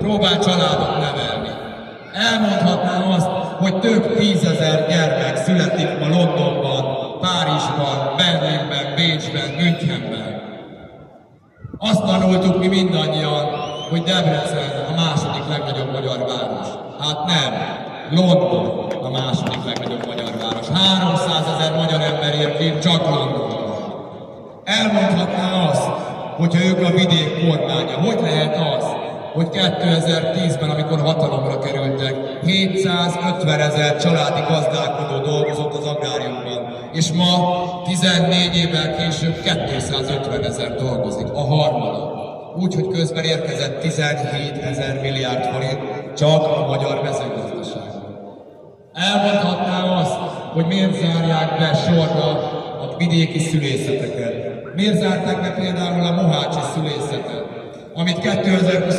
próbál családot nevelni. Elmondhatnám azt, hogy több 10 000 gyermek születik ma Londonban, Párizsban, Berlinben, Bécsben, Münchenben. Azt tanultuk mi mindannyian, hogy Debrecen a második legnagyobb magyar város. Hát nem, London a második legnagyobb magyar város. 300 000 magyar ember él ki csak Londonban. Elmondhatná azt, hogyha ők a vidék kormánya. Hogy lehet az, hogy 2010-ben, amikor hatalomra kerültek, 750 000 családi gazdálkodó dolgozott az agráriumban, és ma 14 évvel később 250 000 dolgozik, a harmada. Úgy, hogy közben érkezett 17 000 milliárd forint csak a magyar mezőgazdaságban. Elmondhatnám azt, hogy miért zárják be sorra a vidéki szülészeteket. Miért zárták be például a mohácsi szülészetet, amit 2020